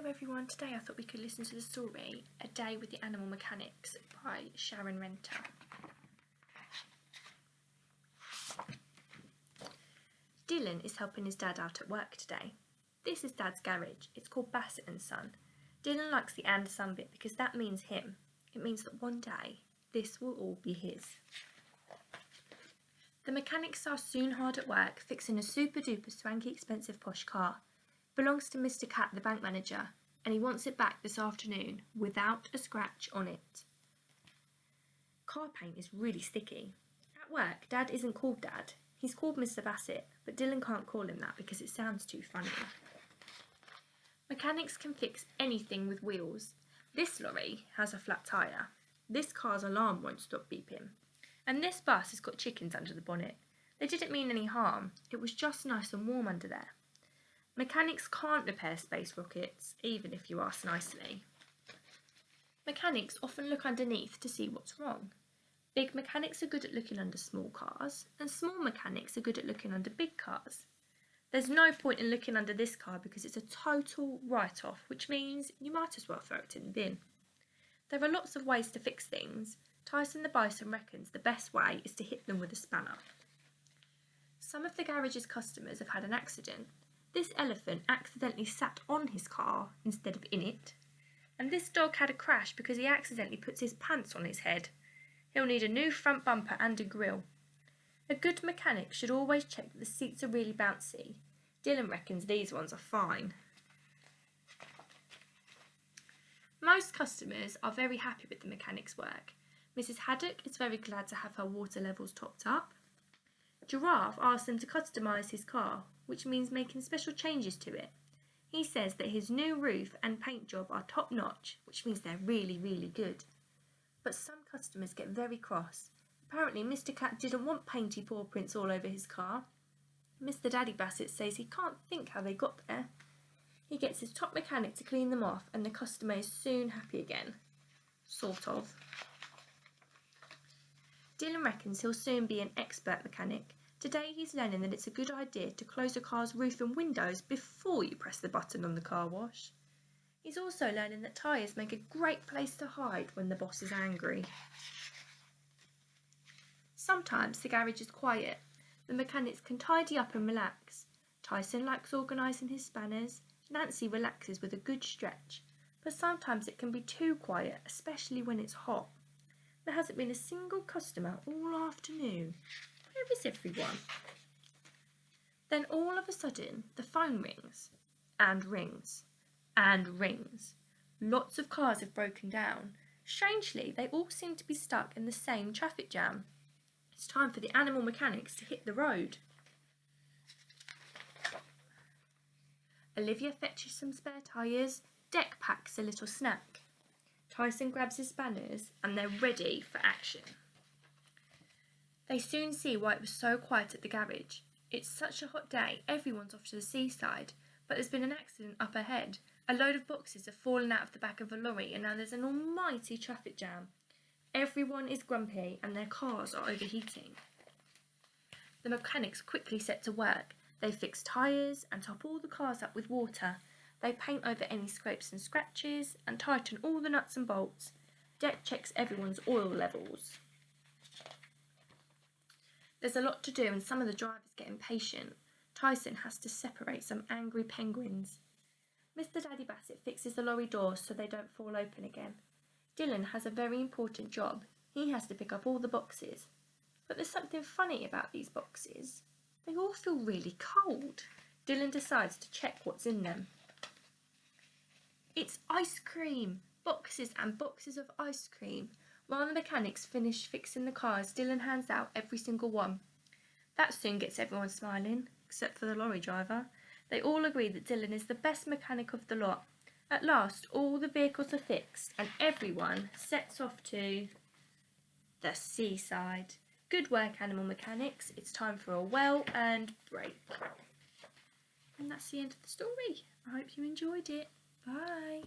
Hello everyone, today I thought we could listen to the story A Day with the Animal Mechanics by Sharon Renter. Dylan is helping his dad out at work today. This is Dad's garage. It's called Bassett and Son. Dylan likes the and son bit because that means him. It means that one day this will all be his. The mechanics are soon hard at work fixing a super duper swanky expensive posh car. Belongs to Mr. Cat, the bank manager, and he wants it back this afternoon without a scratch on it. Car paint is really sticky. At work, Dad isn't called Dad. He's called Mr. Bassett, but Dylan can't call him that because it sounds too funny. Mechanics can fix anything with wheels. This lorry has a flat tyre. This car's alarm won't stop beeping. And this bus has got chickens under the bonnet. They didn't mean any harm. It was just nice and warm under there. Mechanics can't repair space rockets, even if you ask nicely. Mechanics often look underneath to see what's wrong. Big mechanics are good at looking under small cars, and small mechanics are good at looking under big cars. There's no point in looking under this car because it's a total write-off, which means you might as well throw it in the bin. There are lots of ways to fix things. Tyson the Bison reckons the best way is to hit them with a spanner. Some of the garage's customers have had an accident. This elephant accidentally sat on his car instead of in it. And this dog had a crash because he accidentally puts his pants on his head. He'll need a new front bumper and a grille. A good mechanic should always check that the seats are really bouncy. Dylan reckons these ones are fine. Most customers are very happy with the mechanic's work. Mrs. Haddock is very glad to have her water levels topped up. Giraffe asks them to customise his car, which means making special changes to it. He says that his new roof and paint job are top notch, which means they're really, really good. But some customers get very cross. Apparently Mr. Cat didn't want painty paw prints all over his car. Mr. Daddy Bassett says he can't think how they got there. He gets his top mechanic to clean them off and the customer is soon happy again. Sort of. Dylan reckons he'll soon be an expert mechanic. Today he's learning that it's a good idea to close a car's roof and windows before you press the button on the car wash. He's also learning that tyres make a great place to hide when the boss is angry. Sometimes the garage is quiet. The mechanics can tidy up and relax. Tyson likes organising his spanners. Nancy relaxes with a good stretch. But sometimes it can be too quiet, especially when it's hot. There hasn't been a single customer all afternoon. Where is everyone? Then all of a sudden, the phone rings, and rings, and rings. Lots of cars have broken down. Strangely, they all seem to be stuck in the same traffic jam. It's time for the animal mechanics to hit the road. Olivia fetches some spare tyres. Deck packs a little snack. Tyson grabs his spanners and they're ready for action. They soon see why it was so quiet at the garage. It's such a hot day, everyone's off to the seaside, but there's been an accident up ahead. A load of boxes have fallen out of the back of a lorry and now there's an almighty traffic jam. Everyone is grumpy and their cars are overheating. The mechanics quickly set to work. They fix tyres and top all the cars up with water. They paint over any scrapes and scratches and tighten all the nuts and bolts. Deck checks everyone's oil levels. There's a lot to do and some of the drivers get impatient. Tyson has to separate some angry penguins. Mr. Daddy Bassett fixes the lorry doors so they don't fall open again. Dylan has a very important job. He has to pick up all the boxes. But there's something funny about these boxes. They all feel really cold. Dylan decides to check what's in them. It's ice cream! Boxes and boxes of ice cream. While the mechanics finish fixing the cars, Dylan hands out every single one. That soon gets everyone smiling, except for the lorry driver. They all agree that Dylan is the best mechanic of the lot. At last, all the vehicles are fixed and everyone sets off to the seaside. Good work, animal mechanics. It's time for a well-earned break. And that's the end of the story. I hope you enjoyed it. Bye.